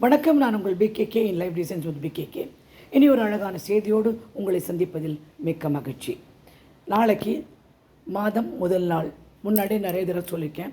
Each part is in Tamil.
வணக்கம். நான் உங்கள் PKK in life designs with PKK. இனி ஒரு அழகான செய்தியோடு உங்களை சந்திப்பதில் மிக்க மகிழ்ச்சி. நாளைக்கு மாதம் முதல் நாள். முன்னாடி நிறைய தடவை சொல்லியிருக்கேன்.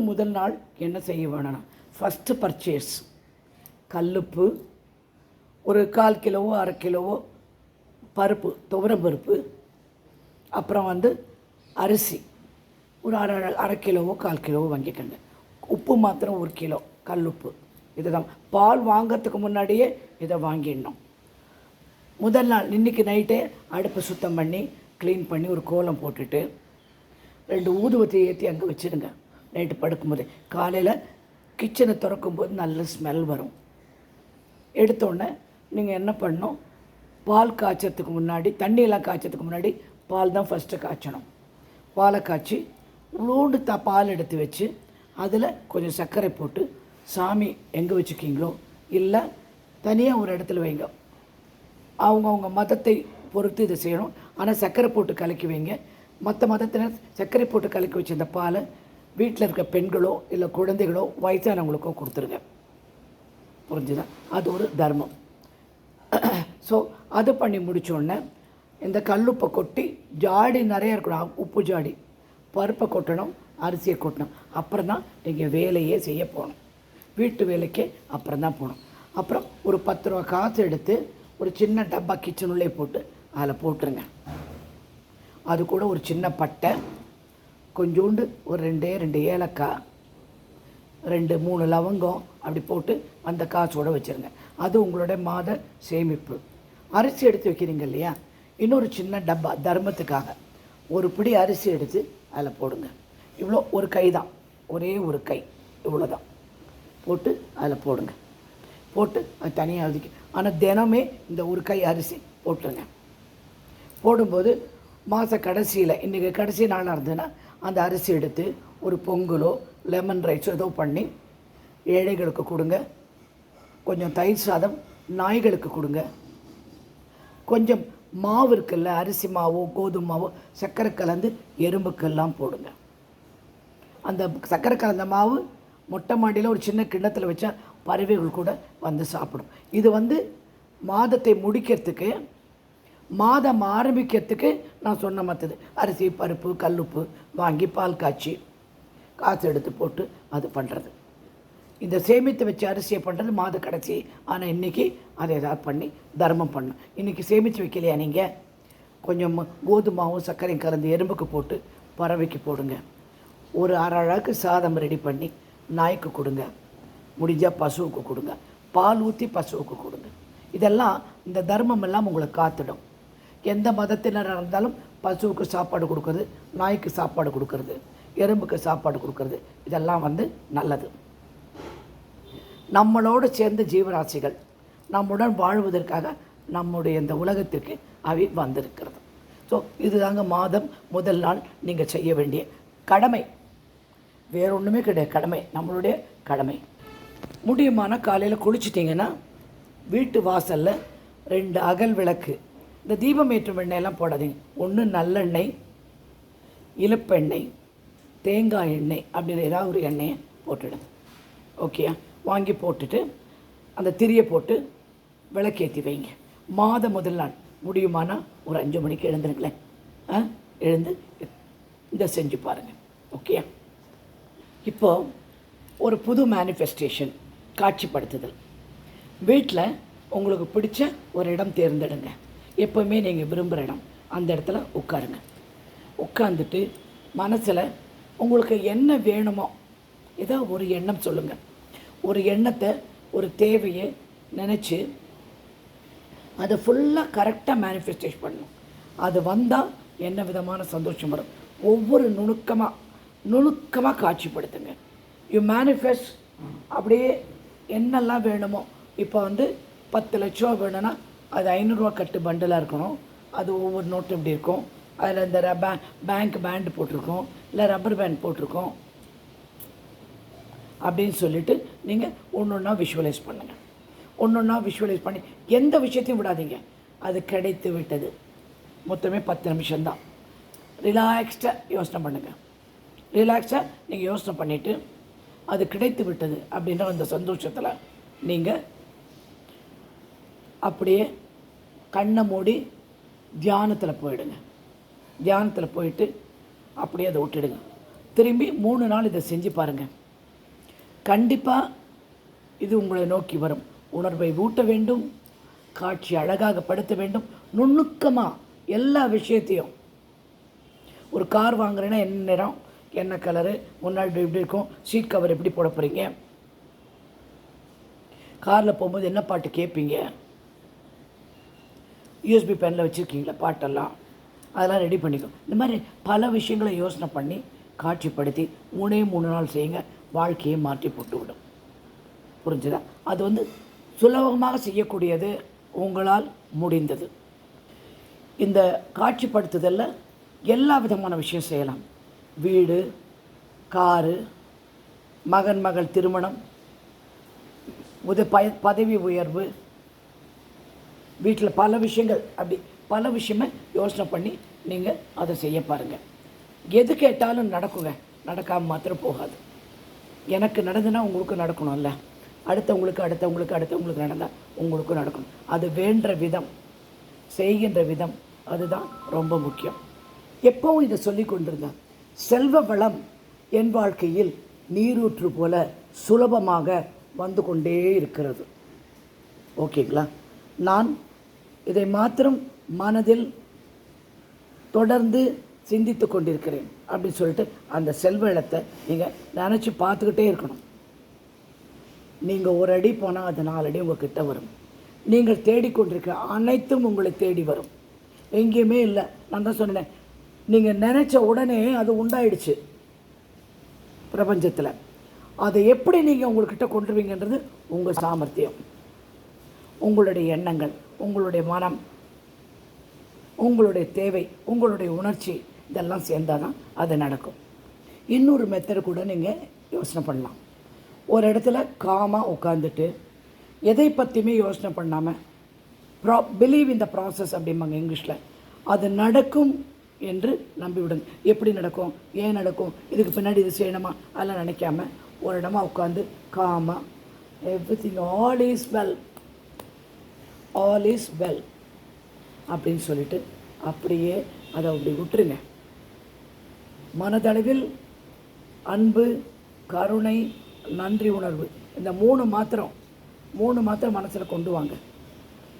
முதல் நாள் என்ன செய்ய வேணும்னா, ஃபஸ்ட்டு பர்ச்சேஸ் கல்லுப்பு, ஒரு 1/4 கிலோவோ 1/2 கிலோவோ பருப்பு, துவரம் பருப்பு, அப்புறம் அரிசி ஒரு அரை கிலோவோ 1/4 கிலோவோ வாங்கிக்கோங்க. உப்பு மாத்திரம் 1 கிலோ, கல்லுப்பு. இதுதான். பால் வாங்கிறதுக்கு முன்னாடியே இதை வாங்கிடணும். முதல் நாள் இன்றைக்கி நைட்டே அடுப்பை சுத்தம் பண்ணி க்ளீன் பண்ணி ஒரு கோலம் போட்டுட்டு 2 ஊதுவத்தி ஏற்றி அங்கே வச்சுருங்க. நைட்டு படுக்கும்போது காலையில் கிச்சனை திறக்கும்போது நல்ல ஸ்மெல் வரும். எடுத்தோடனே நீங்கள் என்ன பண்ணணும், பால் காய்ச்சறதுக்கு முன்னாடி, தண்ணியெல்லாம் காய்ச்சறதுக்கு முன்னாடி பால் தான் ஃபஸ்ட்டு காய்ச்சணும். பாலை காய்ச்சி உளோண்டு பால் எடுத்து வச்சு அதில் கொஞ்சம் சர்க்கரை போட்டு, சாமி எங்கே வச்சுக்கிங்களோ இல்லை தனியாக ஒரு இடத்துல வைங்க. அவங்கவுங்க மதத்தை பொறுத்து இதை செய்யணும். ஆனால் சர்க்கரை போட்டு கலக்கி வைங்க. மற்ற மதத்தினர் சர்க்கரை போட்டு கலக்கி வச்ச இந்த பாலை வீட்டில் இருக்க பெண்களோ இல்லை குழந்தைகளோ வயசானவங்களுக்கோ கொடுத்துருங்க. புரிஞ்சுதான்? அது ஒரு தர்மம். ஸோ அது பண்ணி முடித்தோடனே இந்த கல்லுப்பை கொட்டி, ஜாடி நிறையா இருக்கணும், உப்பு ஜாடி, பருப்பை கொட்டணும், அரிசியை கொட்டணும். அப்புறம் தான் நீங்கள் வேலையே செய்ய போகணும். வீட்டு வேலைக்கே அப்புறம் தான் போகணும். அப்புறம் ஒரு 10 ரூபா காசு எடுத்து ஒரு சின்ன டப்பா கிச்சனுள்ளே போட்டு அதில் போட்டுருங்க. அது கூட ஒரு சின்ன பட்டை, கொஞ்சோண்டு ஒரு 2 ஏலக்காய், 2-3 லவங்கம் அப்படி போட்டு அந்த காசோடு வச்சுருங்க. அது உங்களுடைய மாத சேமிப்பு. அரிசி எடுத்து வைக்கிறீங்க இல்லையா, இன்னொரு சின்ன டப்பா தர்மத்துக்காக ஒரு பிடி அரிசி எடுத்து அதில் போடுங்க. இவ்வளோ ஒரு கை தான், ஒரே ஒரு கை, இவ்வளோ தான் போட்டு அதில் போடுங்க. போட்டு அது தனியாக ஒதுக்கி, ஆனால் தினமே இந்த ஒரு கை அரிசி போட்டுருங்க. போடும்போது மாத கடைசியில், இன்றைக்கி கடைசி நாளாக இருந்ததுன்னா அந்த அரிசி எடுத்து ஒரு பொங்கலோ லெமன் ரைஸோ ஏதோ பண்ணி ஏழைகளுக்கு கொடுங்க. கொஞ்சம் தயிர் சாதம் நாய்களுக்கு கொடுங்க. கொஞ்சம் மாவு இருக்குல்ல, அரிசி மாவோ கோதுமை மாவோ சர்க்கரை கலந்து எறும்புக்கெல்லாம் போடுங்க. அந்த சர்க்கரை கலந்த மாவு மொட்டை மாடியில் ஒரு சின்ன கிண்ணத்தில் வச்சா பறவைகள் கூட வந்து சாப்பிடும். இது மாதத்தை முடிக்கிறதுக்கு, மாதம் ஆரம்பிக்கிறதுக்கு நான் சொன்ன மற்றது அரிசி பருப்பு கல்லுப்பு வாங்கி பால் காய்ச்சி காசு எடுத்து போட்டு அது பண்ணுறது. இந்த சேமித்து வச்ச அரிசியை பண்ணுறது மாத கடைசி. ஆனால் இன்றைக்கி அதை ஏதாவது பண்ணி தர்மம் பண்ணணும். இன்றைக்கி சேமித்து வைக்கலையா நீங்கள், கொஞ்சம் கோதுமாவும் சர்க்கரையும் கலந்து எறும்புக்கு போட்டு பறவைக்கு போடுங்க. ஒரு அரை அழகு சாதம் ரெடி பண்ணி நாய்க்கு கொடுங்க. முடிஞ்சால் பசுவுக்கு கொடுங்க. பால் ஊற்றி பசுவுக்கு கொடுங்க. இதெல்லாம் இந்த தர்மம் எல்லாம் உங்களை காத்துடும். எந்த மதத்தினராக இருந்தாலும் பசுவுக்கு சாப்பாடு கொடுக்கறது, நாய்க்கு சாப்பாடு கொடுக்கறது, எறும்புக்கு சாப்பாடு கொடுக்கறது, இதெல்லாம் நல்லது. நம்மளோடு சேர்ந்த ஜீவராசிகள் நம்முடன் வாழ்வதற்காக நம்முடைய இந்த உலகத்திற்கு அவை வந்திருக்கிறது. ஸோ இதுதாங்க மாதம் முதல் நாள் நீங்கள் செய்ய வேண்டிய கடமை. வேறு ஒன்றுமே கிடையாது, கடமை, நம்மளுடைய கடமை. முடியுமான காலையில் குளிச்சிட்டிங்கன்னா வீட்டு வாசலில் 2 அகல் விளக்கு, இந்த தீபம் ஏற்றும் எண்ணெயெல்லாம் போடாதீங்க. ஒன்று நல்லெண்ணெய், இலுப்பெண்ணெய், தேங்காய் எண்ணெய் அப்படின்னு ஏதாவது ஒரு எண்ணெயை போட்டுடுங்க. ஓகேயா? வாங்கி போட்டுட்டு அந்த திரியை போட்டு விளக்கேற்றி வைங்க. முதல் நாள் முடியுமானா ஒரு 5 மணிக்கு எழுந்துருங்களேன். எழுந்து இதை செஞ்சு பாருங்கள். ஓகேயா? இப்போது ஒரு புது மேனிஃபெஸ்டேஷன், காட்சிப்படுத்துதல். வீட்டில் உங்களுக்கு பிடிச்ச ஒரு இடம் தேர்ந்தெடுங்க. எப்போவுமே நீங்கள் விரும்புகிற இடம், அந்த இடத்துல உட்காருங்க. உட்காந்துட்டு மனசில் உங்களுக்கு என்ன வேணுமோ ஏதோ ஒரு எண்ணம் சொல்லுங்கள். ஒரு எண்ணத்தை, ஒரு தேவையை நினச்சி அதை ஃபுல்லாக கரெக்டாக மேனிஃபெஸ்டேஷன் பண்ணணும். அது வந்தால் என்ன விதமான சந்தோஷம் வரும். ஒவ்வொரு நுணுக்கமாக காட்சிப்படுத்துங்க. You manifest. அப்படியே என்னெல்லாம் வேணுமோ, இப்போ 10 லட்சம் வேணும்னா அது 500 ரூபா கட்டு பண்டலாக இருக்கணும். அது ஒவ்வொரு நோட்டு இப்படி இருக்கும். அதில் இந்த பேங்க் பேண்டு போட்டிருக்கோம், இல்லை ரப்பர் பேண்ட் போட்டிருக்கோம் அப்படின்னு சொல்லிவிட்டு நீங்கள் ஒன்றா விஷுவலைஸ் பண்ணுங்கள். ஒன்றா விஷுவலைஸ் பண்ணி எந்த விஷயத்தையும் விடாதீங்க. அது கிடைத்து விட்டது. மொத்தமே 10 நிமிஷம்தான். ரிலாக்ஸ்டாக யோசனை பண்ணுங்கள். ரிலாக்ஸாக நீங்கள் யோசனை பண்ணிவிட்டு அது கிடைத்து விட்டது அப்படின்ற அந்த சந்தோஷத்தில் நீங்கள் அப்படியே கண்ணை மூடி தியானத்தில் போயிடுங்க. தியானத்தில் போயிட்டு அப்படியே அதை விட்டுடுங்க. திரும்பி 3 நாள் இதை செஞ்சு பாருங்கள். கண்டிப்பாக இது உங்களை நோக்கி வரும். உணர்வை ஊட்ட வேண்டும், காட்சி அழகாக படுத்த வேண்டும், நுணுக்கமாக எல்லா விஷயத்தையும். ஒரு கார் வாங்குறேன்னா என்ன நிறம், என்ன கலரு, முன்னாடி எப்படி இருக்கும், சீட் கவர் எப்படி போட போகிறீங்க, காரில் போகும்போது என்ன பாட்டு கேட்பீங்க, யூஎஸ்பி பெனில் வச்சுருக்கீங்களா பாட்டெல்லாம், அதெல்லாம் ரெடி பண்ணிக்கும். இந்த மாதிரி பல விஷயங்களை யோசனை பண்ணி காட்சிப்படுத்தி 3 நாள் செய்யுங்க. வாழ்க்கையை மாற்றி போட்டு விடும். புரிஞ்சுதா? அது சுலபமாக செய்யக்கூடியது, உங்களால் முடிந்தது. இந்த காட்சிப்படுத்துதலில் எல்லா விதமான விஷயம் செய்யலாம். வீடு, காரு, மகன் மகள் திருமணம், பதவி உயர்வு, வீட்டில் பல விஷயங்கள், அப்படி பல விஷயமே யோசனை பண்ணி நீங்கள் அதை செய்ய பாருங்கள். எது கேட்டாலும் நடக்குங்க, நடக்காமல் மாத்திரம் போகாது. எனக்கு நடந்துன்னா உங்களுக்கு நடக்கணும்ல, அடுத்தவங்களுக்கு நடந்தால் உங்களுக்கும் நடக்கணும். அது வேண்ட விதம், செய்கின்ற விதம், அதுதான் ரொம்ப முக்கியம். எப்பவும் இதை சொல்லி கொண்டிருந்தேன். செல்வ வளம் என் வாழ்க்கையில் நீரூற்று போல சுலபமாக வந்து கொண்டே இருக்கிறது. ஓகேங்களா? நான் இதை மாத்திரம் மனதில் தொடர்ந்து சிந்தித்து கொண்டிருக்கிறேன் அப்படின்னு சொல்லிட்டு அந்த செல்வளத்தை நீங்கள் நினச்சி பார்த்துக்கிட்டே இருக்கணும். நீங்கள் ஒரு அடி போனால் அது 4 அடி உங்கள் கிட்ட வரும். நீங்கள் தேடிக்கொண்டிருக்கிற அனைத்தும் உங்களை தேடி வரும். எங்கேயுமே இல்லை. நான் தான் சொன்னேன், நீங்கள் நினச்ச உடனே அது உண்டாயிடுச்சு பிரபஞ்சத்தில். அதை எப்படி நீங்கள் உங்கள்கிட்ட கொண்டுருவீங்கன்றது உங்கள் சாமர்த்தியம், உங்களுடைய எண்ணங்கள், உங்களுடைய மனம், உங்களுடைய தேவை, உங்களுடைய உணர்ச்சி, இதெல்லாம் சேர்ந்தால் தான் அது நடக்கும். இன்னொரு மெத்தடு கூட நீங்கள் யோசனை பண்ணலாம். ஒரு இடத்துல காமாக உட்காந்துட்டு எதை பற்றியுமே யோசனை பண்ணாமல் பிலீவ் இன் த ப்ராசஸ் அப்படிம்பாங்க இங்கிலீஷில். அது நடக்கும் என்று நம்பிவிடுங்க. எப்படி நடக்கும், ஏன் நடக்கும், இதுக்கு பின்னாடி இது செய்யணுமா, அதெல்லாம் நினைக்காம ஒரு இடமா உட்காந்து காமாக everything all is well, all is well அப்படின்னு சொல்லிட்டு அப்படியே அதை அப்படி விட்டுருங்க. மனதளவில் அன்பு, கருணை, நன்றி உணர்வு, இந்த 3 மாத்திரம் மனசில் கொண்டு வாங்க.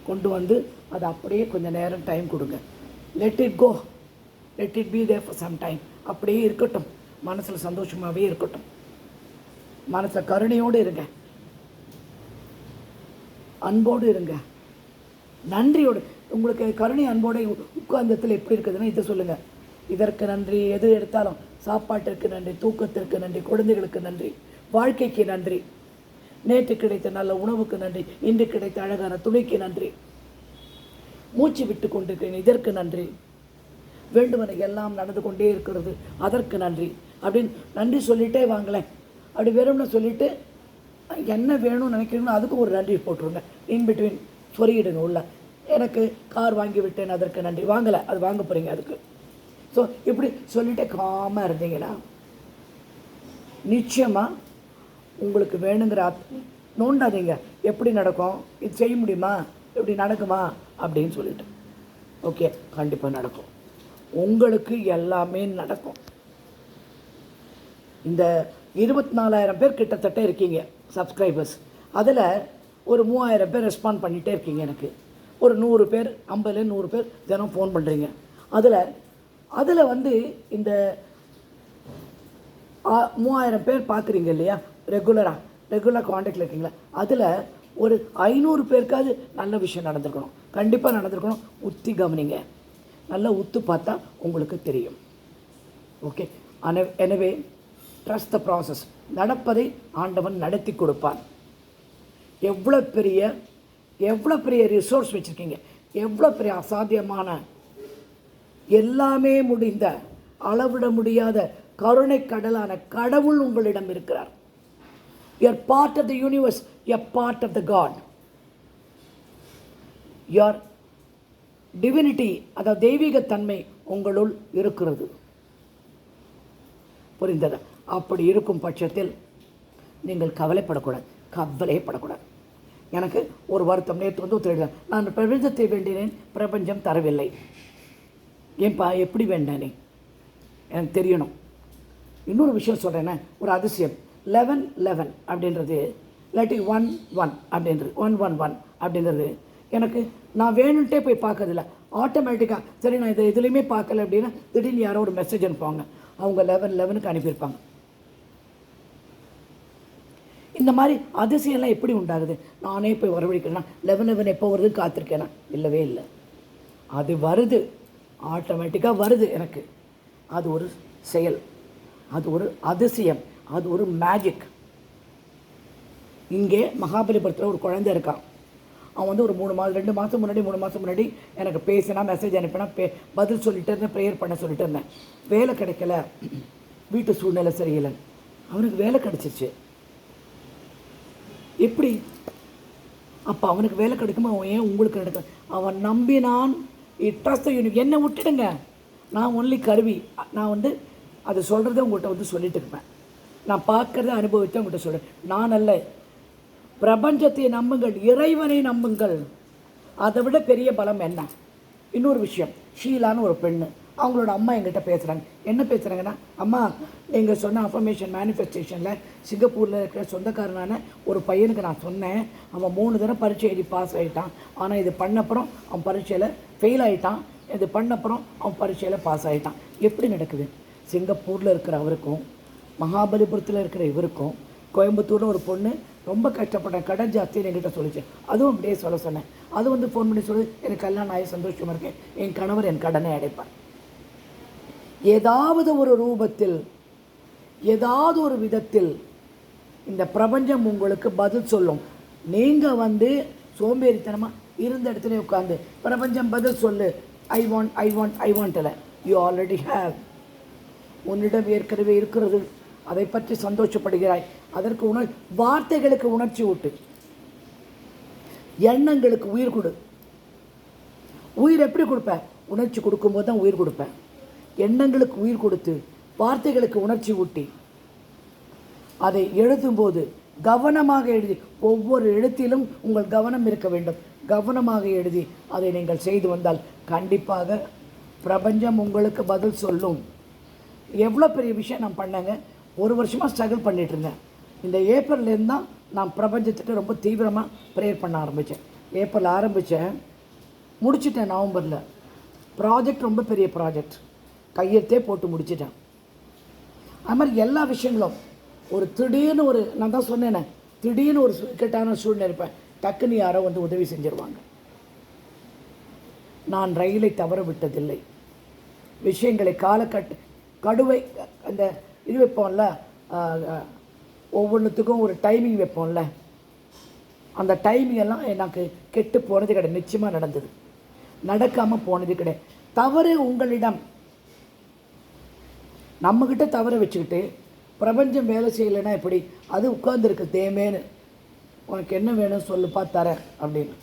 கொண்டு வந்து அதை அப்படியே கொஞ்சம் நேரம் டைம் கொடுங்க. Let it go, let it be there for some time. அப்படியே இருக்கட்டும், மனசில் சந்தோஷமாகவே இருக்கட்டும். மனசில் கருணையோடு இருங்க, அன்போடு இருங்க, நன்றியோடு. உங்களுக்கு கருணை அன்போடு உட்கார்ந்தத்தில் எப்படி இருக்குதுன்னா இதை சொல்லுங்கள். இதற்கு நன்றி, எது எடுத்தாலும் சாப்பாட்டிற்கு நன்றி, தூக்கத்திற்கு நன்றி, குழந்தைகளுக்கு நன்றி, வாழ்க்கைக்கு நன்றி, நேற்று கிடைத்த நல்ல உணவுக்கு நன்றி, இன்று கிடைத்த அழகான துணைக்கு நன்றி, மூச்சு விட்டு கொண்டிருக்கிறேன் இதற்கு நன்றி, வேண்டுமனை எல்லாம் நடந்து கொண்டே இருக்கிறது அதற்கு நன்றி அப்படின்னு நன்றி சொல்லிகிட்டே வாங்களேன். அப்படி வேணும்னு சொல்லிவிட்டு என்ன வேணும்னு நினைக்கிறீங்களோ அதுக்கு ஒரு நன்றி போட்டுருங்க. இன்பிட்வீன் சொருகிடுங்க உள்ள. எனக்கு கார் வாங்கி விட்டேன் அதற்கு நன்றி, வாங்கலை, அது வாங்க போகிறீங்க அதுக்கு. ஸோ இப்படி சொல்லிவிட்டே காமாக இருந்தீங்கன்னா நிச்சயமாக உங்களுக்கு வேணுங்கிற நோண்டாதீங்க. எப்படி நடக்கும், இது செய்ய முடியுமா, இப்படி நடக்குமா அப்படின்னு சொல்லிட்டு. ஓகே, கண்டிப்பாக நடக்கும். உங்களுக்கு எல்லாமே நடக்கும். இந்த 24,000 பேர் கிட்டத்தட்ட இருக்கீங்க சப்ஸ்கிரைபர்ஸ். அதில் ஒரு 3,000 பேர் ரெஸ்பாண்ட் பண்ணிகிட்டே இருக்கீங்க. எனக்கு ஒரு 100 பேர், 50-100 பேர் தினம் ஃபோன் பண்ணுறீங்க. அதில் இந்த 3,000 பேர் பார்க்குறீங்க இல்லையா, ரெகுலராக காண்டாக்டில் இருக்கீங்களா, அதில் ஒரு 500 பேருக்காவது நல்ல விஷயம் நடந்திருக்கணும், கண்டிப்பாக நடந்திருக்கணும். உத்தி கவனிங்க, நல்லா உத்து பார்த்தா உங்களுக்கு தெரியும். ஓகே, எனவே ட்ரஸ்ட் த ப்ராசஸ். நடப்பதை ஆண்டவன் நடத்தி கொடுப்பான். எவ்வளோ பெரிய ரிசோர்ஸ் வச்சுருக்கீங்க, எவ்வளோ பெரிய அசாத்தியமான, எல்லாமே முடிந்த, அளவிட முடியாத கருணை கடலான கடவுள் உங்களிடம் இருக்கிறார். You are part of the universe, you are part of the God. Your divinity, அதாவது தெய்வீகத்தன்மை உங்களுள் இருக்கிறது. புரிந்ததா? அப்படி இருக்கும் பட்சத்தில் நீங்கள் கவலைப்படக்கூடாது. எனக்கு ஒரு வருத்தம். நேற்று வந்து ஒருத்தர் நான் பிரபஞ்சத்தை வேண்டினேன், பிரபஞ்சம் தரவில்லை. ஏன்பா எப்படி வேண்டானே எனக்கு தெரியணும். இன்னொரு விஷயம் சொல்கிறேன்னா, ஒரு அதிசயம் 11-11 அப்படின்றது, இல்லாட்டி 1-1 அப்படின்றது, 1-1-1 அப்படின்றது எனக்கு நான் வேணுன்ட்டே போய் பார்க்கறதில்ல, ஆட்டோமேட்டிக்காக சரி நான் இதை எதுலேயுமே பார்க்கல அப்படின்னா திடீர்னு யாரோ ஒரு மெசேஜ் அனுப்புவாங்க, அவங்க 11-11க்கு அனுப்பியிருப்பாங்க. இந்த மாதிரி அதிசயம்லாம் எப்படி உண்டாகுது? நானே போய் வரவழைக்கிறேன்னா 11-11 எப்போ வருதுன்னு காத்திருக்கேன்னா இல்லவே இல்லை. அது வருது, ஆட்டோமேட்டிக்காக வருது எனக்கு. அது ஒரு செயல், அது ஒரு அதிசயம், அது ஒரு மேஜிக். இங்கே மகாபலிபுரத்தில் ஒரு குழந்தை இருக்கான். அவன் வந்து ஒரு 2 மாதம் முன்னாடி எனக்கு பேசினா, மெசேஜ் அனுப்பினா, பதில் சொல்லிட்டு இருந்தேன், ப்ரேயர் பண்ண சொல்லிட்டு இருந்தேன். வேலை கிடைக்கல, வீட்டு சூழ்நிலை சரியில்லை. அவனுக்கு வேலை கிடச்சிருச்சு. எப்படி? அப்போ அவனுக்கு வேலை கிடைக்குமா? அவன் ஏன் உங்களுக்கு கிடைக்கும்? அவன் நம்பினான். Trust unique. என்னை விட்டுடுங்க, நான் ஒன்லி கருவி. நான் வந்து அதை சொல்கிறத உங்கள்கிட்ட வந்து சொல்லிட்டு இருப்பேன். நான் பார்க்குறத அனுபவித்து உங்கள்கிட்ட சொல்கிறேன். நான் அல்ல, பிரபஞ்சத்தை நம்புங்கள், இறைவனை நம்புங்கள். அதை விட பெரிய பலம் என்ன? இன்னொரு விஷயம், ஷீலான்னு ஒரு பெண்ணு, அவங்களோட அம்மா எங்கிட்ட பேசுகிறாங்க. என்ன பேசுகிறாங்கன்னா, அம்மா நீங்கள் சொன்ன அஃபர்மேஷன் மேனிஃபெஸ்டேஷனில் சிங்கப்பூரில் இருக்கிற சொந்தக்காரனான ஒரு பையனுக்கு நான் சொன்னேன். அவன் 3 தடவை பரீட்சை எழுதி பாஸ் ஆகிட்டான். ஆனால் இது பண்ணப்புறம் அவன் பரீட்சையில் ஃபெயில் ஆகிட்டான். இது பண்ணப்புறம் அவன் பரீட்சையில் பாஸ் ஆகிட்டான். எப்படி நடக்குது? சிங்கப்பூரில் இருக்கிற அவருக்கும், மகாபலிபுரத்தில் இருக்கிற இவருக்கும், கோயம்புத்தூரில் ஒரு பொண்ணு ரொம்ப கஷ்டப்பட்டேன், கடன் ஜாஸ்தின்னு என்கிட்ட சொல்லிச்சு. அதுவும் அப்படியே சொல்ல சொன்னேன். அது வந்து ஃபோன் பண்ணி சொல்லி, எனக்கு கல்யாணம் ஆகி சந்தோஷமாக இருக்கேன், என் கணவர் என் கடனை அடைப்பார். ஏதாவது ஒரு ரூபத்தில், ஏதாவது ஒரு விதத்தில் இந்த பிரபஞ்சம் உங்களுக்கு பதில் சொல்லும். நீங்கள் வந்து சோம்பேறித்தனமாக இருந்த இடத்துல உட்காந்து பிரபஞ்சம் பதில் சொல்லு, ஐ வாண்ட் இல்லை. You already have. உன்னிடம் ஏற்கனவே இருக்கிறது, அதை பற்றி சந்தோஷப்படுகிறாய். அதற்கு வார்த்தைகளுக்கு உணர்ச்சி ஊட்டு, எண்ணங்களுக்கு உயிர் கொடு. உயிர் எப்படி கொடுப்பேன்? உணர்ச்சி கொடுக்கும்போது தான் உயிர் கொடுப்பேன். எண்ணங்களுக்கு உயிர் கொடுத்து, வார்த்தைகளுக்கு உணர்ச்சி ஊட்டி, அதை எழுதும்போது கவனமாக எழுதி, ஒவ்வொரு எழுத்திலும் உங்கள் கவனம் இருக்க வேண்டும். கவனமாக எழுதி அதை நீங்கள் செய்து வந்தால் கண்டிப்பாக பிரபஞ்சம் உங்களுக்கு பதில் சொல்லும். எவ்வளோ பெரிய விஷயம் நான் பண்ணேங்க. 1 வருஷமாக ஸ்ட்ரகிள் பண்ணிகிட்டு இருந்தேன். இந்த ஏப்ரல்லேருந்து தான் நான் பிரபஞ்சத்துக்கு ரொம்ப தீவிரமாக ப்ரேயர் பண்ண ஆரம்பித்தேன். ஏப்ரல் ஆரம்பித்தேன், முடிச்சிட்டேன் நவம்பரில். ப்ராஜெக்ட் ரொம்ப பெரிய ப்ராஜெக்ட், கையெழுத்தே போட்டு முடிச்சிட்டேன். அது மாதிரி எல்லா விஷயங்களும் ஒரு திடீர்னு ஒரு, நான் தான் சொன்னேனே, திடீர்னு ஒரு இக்கட்டான சூழ்நிலை இருப்பேன், டக்குன்னு யாரோ வந்து உதவி செஞ்சுருவாங்க. நான் ரயிலை தவற விட்டதில்லை. விஷயங்களை கடுவை அந்த இது வைப்போம்ல, ஒவ்வொன்றுத்துக்கும் ஒரு டைமிங் வைப்போம்ல, அந்த டைமிங் எல்லாம் எனக்கு கெட்டு போனது கிடையாது. நிச்சயமாக நடந்தது, நடக்காமல் போனது கிடையாது. தவறு உங்களிடம், நம்மக்கிட்ட தவற வச்சுக்கிட்டு பிரபஞ்சம் வேலை செய்யலைன்னா எப்படி? அது உட்கார்ந்துருக்கு தேமேன்னு, உனக்கு என்ன வேணும் சொல்லுப்பா தரேன் அப்படின்னு.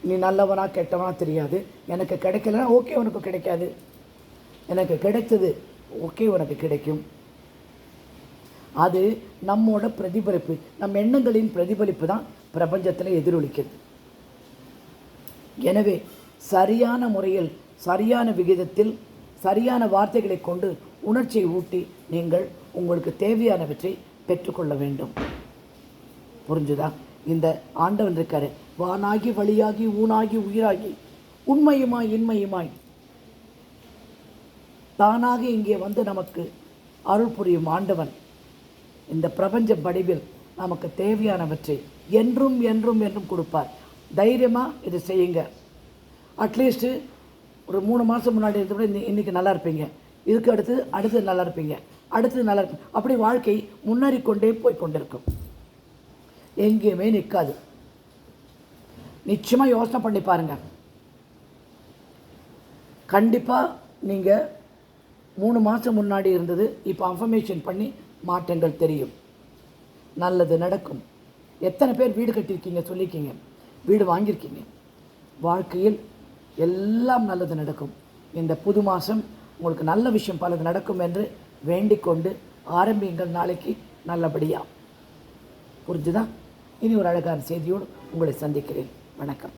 நீ நல்லவனா கெட்டவனா தெரியாது. எனக்கு கிடைக்கலன்னா ஓகே, உனக்கு கிடைக்காது. எனக்கு கிடைத்தது ஓகே, உனக்கு கிடைக்கும். அது நம்மோட பிரதிபலிப்பு, நம் எண்ணங்களின் பிரதிபலிப்பு தான் பிரபஞ்சத்தில் எதிரொலிக்கிறது. எனவே சரியான முறையில், சரியான விகிதத்தில், சரியான வார்த்தைகளை கொண்டு உணர்ச்சியை ஊட்டி நீங்கள் உங்களுக்கு தேவையானவற்றை பெற்றுக்கொள்ள வேண்டும். புரிஞ்சுதா? இந்த ஆண்டவன் இருக்காரு, வானாகி வழியாகி ஊனாகி உயிராகி உண்மையுமாய் இன்மையுமாய் தானாக இங்கே வந்து நமக்கு அருள் புரியும் ஆண்டவன் இந்த பிரபஞ்ச வடிவில் நமக்கு தேவையானவற்றை என்றும் என்றும் என்றும் கொடுப்பார். தைரியமாக இது செய்யுங்க. அட்லீஸ்ட்டு ஒரு 3 மாதம் முன்னாடி இருந்தபடி இன்றைக்கி நல்லா இருப்பீங்க, இதுக்கு அடுத்து நல்லா இருப்பீங்க, அடுத்தது நல்லா இருப்பீங்க. அப்படி வாழ்க்கை முன்னேறி கொண்டே போய் கொண்டிருக்கும், எங்கேயுமே நிற்காது. நிச்சயமாக யோசனை பண்ணி பாருங்கள். கண்டிப்பாக நீங்கள் 3 மாதம் முன்னாடி இருந்தது இப்போ அஃபர்மேஷன் பண்ணி மாற்றங்கள் தெரியும், நல்லது நடக்கும். எத்தனை பேர் வீடு கட்டியிருக்கீங்க, சொல்லியிருக்கீங்க, வீடு வாங்கியிருக்கீங்க. வாழ்க்கையில் எல்லாம் நல்லது நடக்கும். இந்த புது மாதம் உங்களுக்கு நல்ல விஷயம் பலது நடக்கும் என்று வேண்டிக் கொண்டு ஆரம்பியுங்கள் நாளைக்கு நல்லபடியாக. புரிஞ்சுதா? இனி ஒரு அழகான செய்தியோடு உங்களை சந்திக்கிறேன். வணக்கம்.